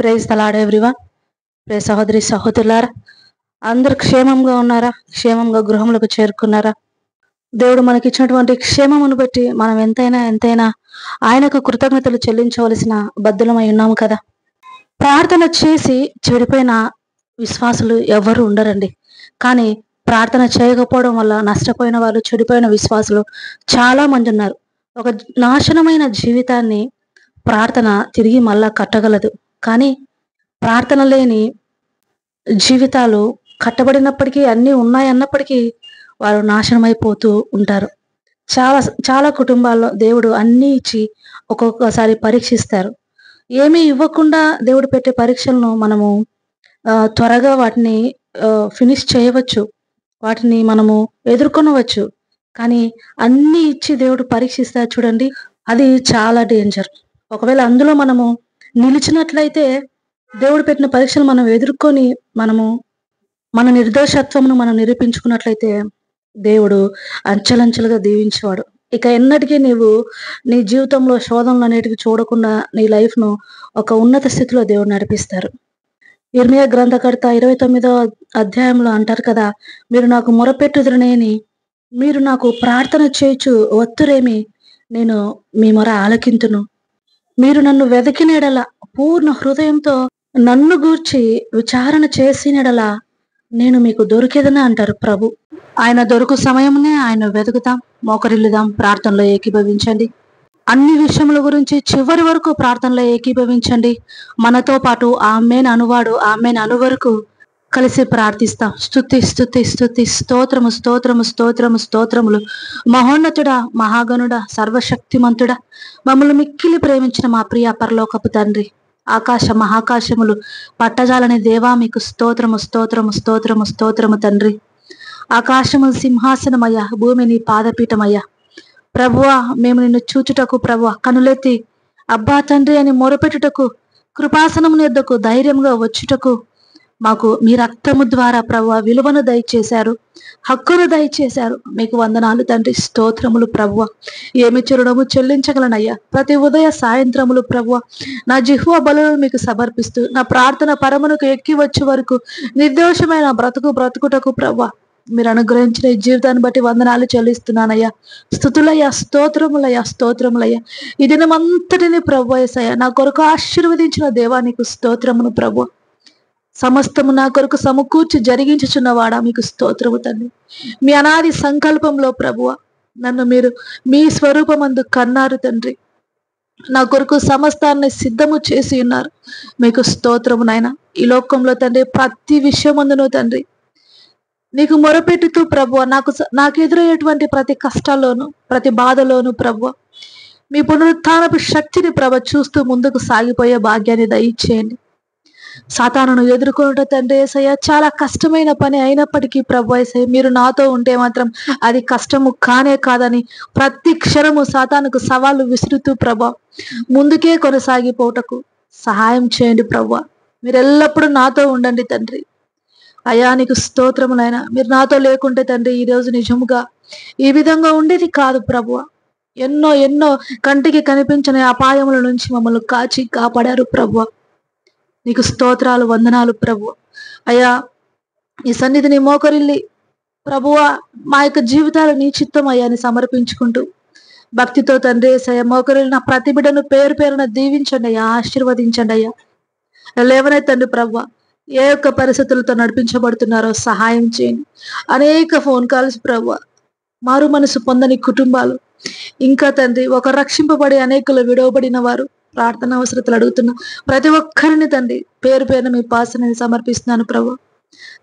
Praise the lord everyone. Pray సహోదరి సహోదరులారా, అందరు క్షేమంగా ఉన్నారా? క్షేమంగా గృహములకు చేరుకున్నారా? దేవుడు మనకిచ్చినటువంటి క్షేమమును బట్టి మనం ఎంతైనా ఆయనకు కృతజ్ఞతలు చెల్లించవలసిన బద్ధులమై ఉన్నాము కదా. ప్రార్థన చేసి చెడిపోయిన విశ్వాసులు ఎవరు ఉండరండి. కానీ ప్రార్థన చేయకపోవడం వల్ల నష్టపోయిన వాళ్ళు, చెడిపోయిన విశ్వాసులు చాలా మంది ఉన్నారు. ఒక నాశనమైన జీవితాన్ని ప్రార్థన తిరిగి మళ్ళా కట్టగలదు. కానీ ప్రార్థన లేని జీవితాలు కట్టబడినప్పటికీ, అన్నీ ఉన్నాయన్నప్పటికీ వారు నాశనమైపోతూ ఉంటారు. చాలా చాలా కుటుంబాల్లో దేవుడు అన్నీ ఇచ్చి ఒక్కొక్కసారి పరీక్షిస్తారు. ఏమీ ఇవ్వకుండా దేవుడు పెట్టే పరీక్షలను మనము త్వరగా వాటిని ఫినిష్ చేయవచ్చు, వాటిని మనము ఎదుర్కొనవచ్చు. కానీ అన్నీ ఇచ్చి దేవుడు పరీక్షిస్తారు చూడండి, అది చాలా డేంజర్. ఒకవేళ అందులో మనము నిలిచినట్లయితే, దేవుడు పెట్టిన పరీక్షలు మనం ఎదుర్కొని మన నిర్దోషత్వమును మనం నిరూపించుకున్నట్లయితే దేవుడు అంచెలంచెలుగా దీవించేవాడు. ఇక ఎన్నటికీ నీవు నీ జీవితంలో శోధనలు అనేటివి చూడకుండా నీ లైఫ్ను ఒక ఉన్నత స్థితిలో దేవుడు నడిపిస్తారు. ఇర్మియా గ్రంథకర్త 29వ అధ్యాయంలో అంటారు కదా, మీరు నాకు మొరపెట్టుదురనేని, మీరు నాకు ప్రార్థన చేయొచ్చు ఒత్తురేమి, నేను మీ మొర ఆలకింతును. మీరు నన్ను వెదకినెడల, పూర్ణ హృదయంతో నన్ను గూర్చి విచారణ చేసినెడల నేను మీకు దొరికేదని అంటారు ప్రభు. ఆయన దొరుకు సమయమునే ఆయన వెతుకుతాం, మోకరిల్లుదాం, ప్రార్థనలో ఏకీభవించండి. అన్ని విషయముల గురించి చివరి వరకు ప్రార్థనలో ఏకీభవించండి. మనతో పాటు ఆమేన్ అనువాడు ఆమేన్ అను వరకు కలిసి ప్రార్థిస్తాం. స్తుతి స్తుతి స్తుతి, స్తోత్రము స్తోత్రము స్తోత్రము స్తోత్రములు. మహోన్నతుడా, మహాగణుడా, సర్వశక్తిమంతుడా, మమ్మల్ని మిక్కిలి ప్రేమించిన మా ప్రియ పరలోకపు తండ్రి, ఆకాశ మహాకాశములు పట్టజాలని దేవా, మీకు స్తోత్రము స్తోత్రము స్తోత్రము స్తోత్రము తండ్రి. ఆకాశము సింహాసనమయ్యా, భూమి నీ పాదపీఠమయ్యా. ప్రభువా, మేము నిన్ను చూచుటకు, ప్రభువా, కనులెత్తి అబ్బా తండ్రి అని మొరపెట్టుటకు, కృపాసనము యొద్దకు ధైర్యంగా వచ్చుటకు మాకు మీ రక్తము ద్వారా ప్రభువా విలువను దయచేశారు, హక్కును దయచేశారు. మీకు వందనాలు తండ్రి, స్తోత్రములు ప్రభువా. ఏమి రుణము చెల్లించగలనయ్యా. ప్రతి ఉదయ సాయంత్రములు ప్రభువా నా జిహ్వ బలులను మీకు సమర్పిస్తూ, నా ప్రార్థన పరమునకు ఎక్కి వచ్చే వరకు నిర్దోషమైన బ్రతుకుటకు ప్రభువా మీరు అనుగ్రహించిన ఈ జీవితాన్ని బట్టి వందనాలు చెల్లిస్తున్నానయ్యా. స్తుతులయ్యా, స్తోత్రములయ్యా, స్తోత్రములయ్యా. ఈ దినమంతటిని ప్రభువా యేసయ్యా నా కొరకు ఆశీర్వదించిన దేవా నీకు స్తోత్రమును ప్రభువా. సమస్తము నా కొరకు సమకూర్చి జరిగించుచున్నవాడా మీకు స్తోత్రము తండ్రి. మీ అనాది సంకల్పంలో ప్రభువా నన్ను మీరు మీ స్వరూపమందు కన్నారు తండ్రి. నా కొరకు సమస్తాన్ని సిద్ధము చేసి ఉన్నారు. మీకు స్తోత్రము నాయన. ఈ లోకంలో తండ్రి ప్రతి విషయమందును తండ్రి నీకు మొరపెట్టుతూ ప్రభువా నాకు ఎదురయ్యేటువంటి ప్రతి కష్టాల్లోను, ప్రతి బాధలోను ప్రభువా మీ పునరుత్థానపు శక్తిని చూస్తూ ముందుకు సాగిపోయే భాగ్యాన్ని దయచేయండి. సాతానును ఎదుర్కొనుట తండ్రి యేసయ్య చాలా కష్టమైన పని అయినప్పటికీ ప్రభు యేసయ్య మీరు నాతో ఉంటే మాత్రం అది కష్టము కానే కాదని ప్రతి క్షణము సాతానుకు సవాళ్ళు విసురుతూ ప్రభు ముందుకే కొనసాగిపోటకు సహాయం చేయండి ప్రభు. మీరు ఎల్లప్పుడూ నాతో ఉండండి తండ్రి. అయా నీకు స్తోత్రములైనా. మీరు నాతో లేకుంటే తండ్రి ఈరోజు నిజముగా ఈ విధంగా ఉండేది కాదు ప్రభు. ఎన్నో ఎన్నో కంటికి కనిపించని అపాయముల నుంచి మమ్మల్ని కాచి కాపాడారు ప్రభు. నీకు స్తోత్రాలు, వందనాలు ప్రభు. అయ్యా ఈ సన్నిధిని మోకరిల్లి ప్రభువా మా యొక్క జీవితాలు నీ చిత్తం అయ్యాని సమర్పించుకుంటూ భక్తితో తండ్రి యేసయ్య మోకరిల్లిన ప్రతి బిడ్డను పేరు పేరున దీవించండి అయ్యా, ఆశీర్వదించండి అయ్యా. లేవనే తండ్రి ప్రభు ఏ యొక్క పరిస్థితులతో నడిపించబడుతున్నారో సహాయం చేయండి. అనేక ఫోన్ కాల్స్ ప్రభు, మారు మనసు పొందని కుటుంబాలు, ఇంకా తండ్రి ఒక రక్షింపబడి అనేకులు విడవబడిన వారు, ప్రార్థన అవసరతలు అడుగుతున్నా ప్రతి ఒక్కరిని తండ్రి పేరు పేరున మీ పాసనని సమర్పిస్తున్నాను ప్రభు.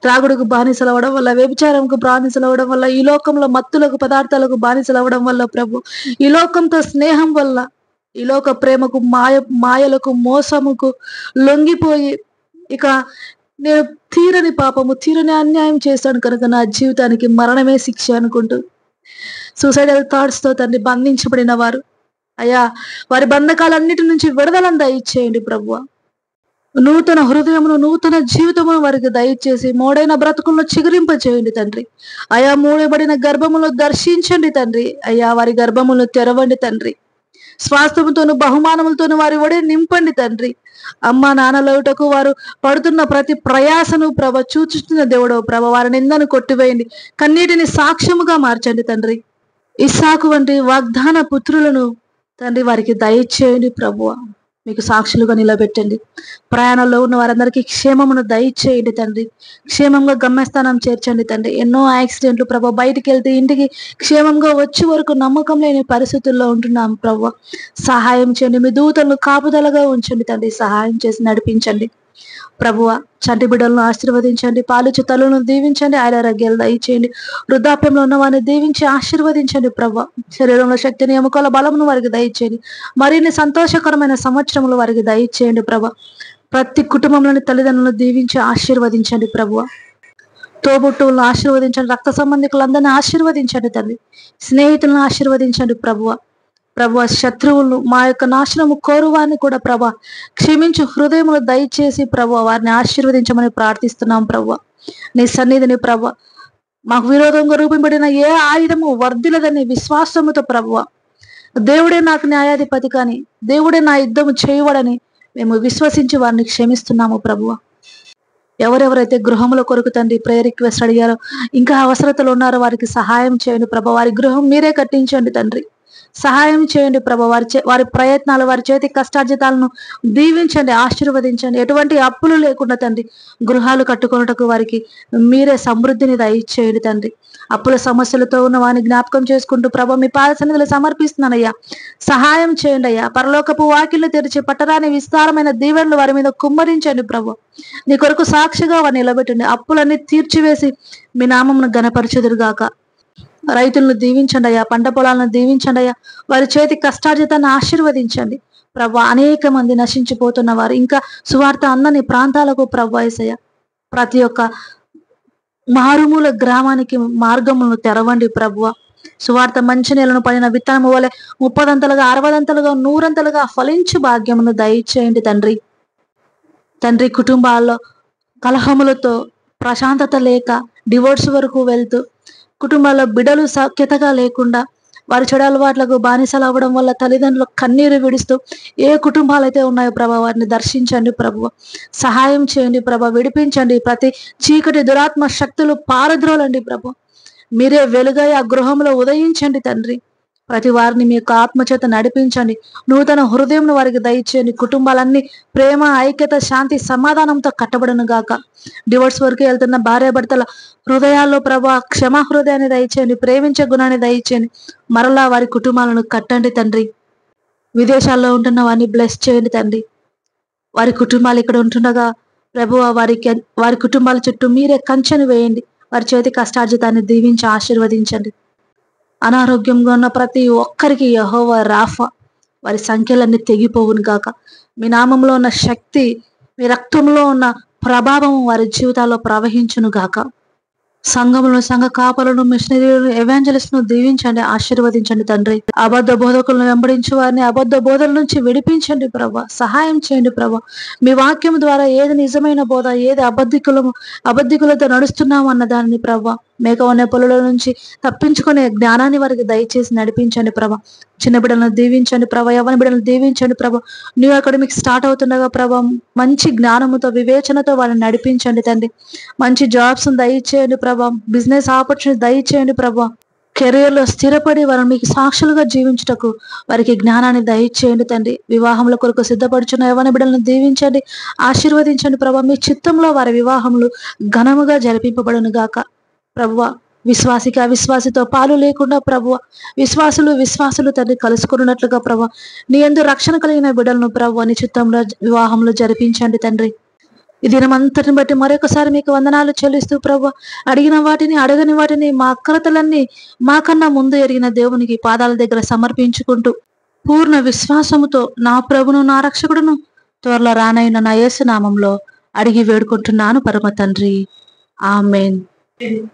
త్రాగుడుకు బానిసలవడం వల్ల, వ్యభిచారంకు బానిసలవడం వల్ల, ఈ లోకంలో మత్తులకు పదార్థాలకు బానిసలవడం వల్ల ప్రభు, ఈ లోకంతో స్నేహం వల్ల, ఈ లోక ప్రేమకు మాయలకు మోసముకు లొంగిపోయి ఇక నేను తీరని పాపము, తీరని అన్యాయం చేశాను కనుక నా జీవితానికి మరణమే శిక్ష అనుకుంటూ సూసైడల్ థాట్స్ తో తండ్రి బంధించబడిన వారు అయ్యా, వారి బంధకాలన్నిటి నుంచి విడుదలను దయచేయండి ప్రభువా. నూతన హృదయమును, నూతన జీవితమును వారికి దయచేసి మోడైన బ్రతుకులను చిగురింప చేయండి తండ్రి. అయా మూడబడిన గర్భములు దర్శించండి తండ్రి. అయ్యా వారి గర్భములను తెరవండి తండ్రి. స్వాస్థ్యముతోను బహుమానములతోను వారి ఒడి నింపండి తండ్రి. అమ్మ నాన్నలవుటకు వారు పడుతున్న ప్రతి ప్రయాసను ప్రభ చూచుతున్న దేవుడో ప్రభ, వారి నిందను కొట్టివేయండి, కన్నీటిని సాక్ష్యముగా మార్చండి తండ్రి. ఇస్సాకు వంటి వాగ్దాన పుత్రులను తండ్రి వారికి దయచేయండి ప్రభువ, మీకు సాక్షులుగా నిలబెట్టండి. ప్రయాణంలో ఉన్న వారందరికీ క్షేమమును దయచేయండి తండ్రి, క్షేమంగా గమ్యస్థానం చేర్చండి తండ్రి. ఎన్నో యాక్సిడెంట్లు ప్రభు, బయటికి వెళ్తే ఇంటికి క్షేమంగా వచ్చే వరకు నమ్మకం లేని పరిస్థితుల్లో ఉంటున్నాం ప్రభు, సహాయం చేయండి. మీ దూతలను కాపుదలగా ఉంచండి తండ్రి, సహాయం చేసి నడిపించండి ప్రభువ. చంటి బిడ్డలను ఆశీర్వదించండి, పాలిచ్చు తల్లులను దీవించండి, ఆరోగ్యాలు దయచేయండి. వృద్ధాప్యంలో ఉన్న వారిని దీవించి ఆశీర్వదించండి ప్రభు. శరీరంలో శక్తిని, ఎముకల బలమును వారికి దయచేయండి. మరిన్ని సంతోషకరమైన సంవత్సరములు వారికి దయచేయండి ప్రభు. ప్రతి కుటుంబంలోని తల్లిదండ్రులను దీవించి ఆశీర్వదించండి ప్రభువ. తోబుట్టువులను ఆశీర్వదించండి, రక్త సంబంధికులందరినీ ఆశీర్వదించండి తండ్రి, స్నేహితులను ఆశీర్వదించండి ప్రభువ. ప్రభు, శత్రువులను, మా యొక్క నాశనము కోరువారిని కూడా ప్రభ క్షమించు హృదయములు దయచేసి ప్రభు వారిని ఆశీర్వదించమని ప్రార్థిస్తున్నాం ప్రభు. నీ సన్నిధిని ప్రభ, మాకు విరోధంగా రూపంపడిన ఏ ఆయుధము వర్ధిలదని విశ్వాసముతో ప్రభువ, దేవుడే నాకు న్యాయాధిపతి కానీ దేవుడే నా యుద్ధము చేయవడని మేము విశ్వసించి వారిని క్షమిస్తున్నాము ప్రభువ. ఎవరెవరైతే గృహముల కొరకు తండ్రి ప్రేయర్ రిక్వెస్ట్ అడిగారో, ఇంకా అవసరతలు ఉన్నారో వారికి సహాయం చేయండి ప్రభ. వారి గృహం మీరే కట్టించండి తండ్రి, సహాయం చేయండి ప్రభ. వారి ప్రయత్నాలు, వారి చేతి కష్టార్జితాలను దీవించండి, ఆశీర్వదించండి. ఎటువంటి అప్పులు లేకుండా తండ్రి గృహాలు కట్టుకొనుటకు వారికి మీరే సమృద్ధిని దయచేయండి తండ్రి. అప్పుల సమస్యలతో ఉన్న వారిని జ్ఞాపకం చేసుకుంటూ ప్రభ మీ పాద సన్నిధిలో సమర్పిస్తున్నానయ్యా, సహాయం చేయండి అయ్యా. పరలోకపు వాకిళ్లు తెరిచి పట్టరాని విస్తారమైన దీవెనలు వారి మీద కుమ్మరించండి ప్రభు. నీ కొరకు సాక్షిగా వారిని నిలబెట్టండి, అప్పులన్నీ తీర్చివేసి మీ నామమును ఘనపరచెదురుగాక. రైతులను దీవించండి అయ్యా, పంట పొలాలను దీవించండి అయ్యా, వారి చేతి కష్టార్జితాన్ని ఆశీర్వదించండి ప్రభు. అనేక మంది నశించిపోతున్న వారు ఇంకా సువార్త అందని ప్రాంతాలకు ప్రభు యేసయ్య, ప్రతి ఒక్క మారుమూల గ్రామానికి మార్గములను తెరవండి ప్రభువ. సువార్త మంచి నేలను పడిన విత్తనము వలె 30 60 100 ఫలించు భాగ్యమును దయచేయండి తండ్రి. తండ్రి, కుటుంబాల్లో కలహములతో ప్రశాంతత లేక డివోర్స్ వరకు వెళ్తూ, కుటుంబాల్లో బిడ్డలు సఖ్యతగా లేకుండా వారి చెడు అలవాట్లకు బానిసలు అవ్వడం వల్ల తల్లిదండ్రులు కన్నీరు విడుస్తూ ఏ కుటుంబాలు అయితే ఉన్నాయో ప్రభా, వారిని దర్శించండి ప్రభు, సహాయం చేయండి ప్రభా, విడిపించండి. ప్రతి చీకటి దురాత్మ శక్తులు పారద్రోలండి ప్రభు. మీరే వెలుగై ఆ గృహంలో ఉదయించండి తండ్రి. ప్రతి వారిని మీ యొక్క ఆత్మచేత నడిపించండి, నూతన హృదయం వారికి దయచేయండి. కుటుంబాలన్నీ ప్రేమ, ఐక్యత, శాంతి, సమాధానంతో కట్టబడును గాక. డివోర్స్ వరకు వెళ్తున్న భార్యాభర్తల హృదయాల్లో ప్రభా క్షమా హృదయాన్ని దయచేయండి, ప్రేమించే గుణాన్ని దయచేయండి. మరలా వారి కుటుంబాలను కట్టండి తండ్రి. విదేశాల్లో ఉంటున్న వారిని బ్లెస్ చేయండి తండ్రి. వారి కుటుంబాలు ఇక్కడ ఉంటుండగా ప్రభువ వారి కుటుంబాల చుట్టూ మీరే కంచెను వేయండి. వారి చేతి కష్టార్జితాన్ని దీవించి ఆశీర్వదించండి. అనారోగ్యంగా ఉన్న ప్రతి ఒక్కరికి యెహోవా రాఫా, వారి సంఖ్యలన్నీ తెగిపోవును గాక. మీ నామంలో ఉన్న శక్తి, మీ రక్తంలో ఉన్న ప్రభావం వారి జీవితాల్లో ప్రవహించును గాక. సంఘములను, సంఘ కాపలను, మిషనరీలను, ఎవాంజలిస్ట్ను దీవించండి, ఆశీర్వదించండి తండ్రి. అబద్ధ బోధకులను వెంబడించి వారిని అబద్ధ బోధల నుంచి విడిపించండి ప్రభా, సహాయం చేయండి ప్రభా. మీ వాక్యం ద్వారా ఏది నిజమైన బోధ, ఏది అబద్ధికులతో నడుస్తున్నాము అన్న దానిని ప్రభా, మేకవనే పొలలో నుంచి తప్పించుకునే జ్ఞానాన్ని వారికి దయచేసి నడిపించండి ప్రభా. చిన్న బిడ్డలను దీవించండి ప్రభా, యవ్వన బిడ్డలను దీవించండి ప్రభా. న్యూ అకాడమిక్ స్టార్ట్ అవుతుండగా ప్రభా మంచి జ్ఞానముతో, వివేచనతో వారిని నడిపించండి తండ్రి. మంచి జాబ్స్ దయచేయండి ప్రభా, బిజినెస్ ఆపర్చునిటీ దయచేయండి ప్రభా. కెరీర్ లో స్థిరపడి వారిని మీకు సాక్షులుగా జీవించుటకు వారికి జ్ఞానాన్ని దయచేయండి తండ్రి. వివాహముల కొరకు సిద్ధపడుచున్న యవ్వన బిడ్డలను దీవించండి, ఆశీర్వదించండి ప్రభా. మీ చిత్తంలో వారి వివాహములు ఘనముగా జరిపింపబడును గాక ప్రభువ. విశ్వాసికి అవిశ్వాసితో పాలు లేకుండా ప్రభువ, విశ్వాసులు తండ్రి కలుసుకున్నట్లుగా ప్రభా, నీ యందు రక్షణ కలిగిన బిడ్డలను ప్రభు నీ చిత్తంలో వివాహంలో జరిపించండి తండ్రి. ఈ దినమంతటిని బట్టి మరొకసారి మీకు వందనాలు చెల్లిస్తూ ప్రభు, అడిగిన వాటిని, అడగని వాటిని, మా అక్కరతలన్నీ మాకన్నా ముందు ఎరిగిన దేవునికి పాదాల దగ్గర సమర్పించుకుంటూ పూర్ణ విశ్వాసముతో నా ప్రభును, నా రక్షకుడును, త్వరలో రానైన నా యేసు నామంలో అడిగి వేడుకుంటున్నాను పరమ తండ్రి, ఆమేన్.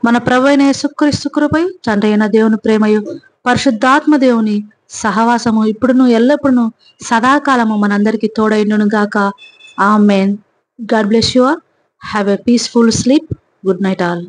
మన ప్రభు అయిన యేసుక్రీస్తు కృపయు, తండ్రి అయిన దేవుని ప్రేమయు, పరిశుద్ధాత్మ దేవుని సహవాసము ఇప్పుడును ఎల్లప్పుడూ సదాకాలము మనందరికీ తోడైండును గాక. ఆమేన్. God bless you all. Have a peaceful sleep. Good night all.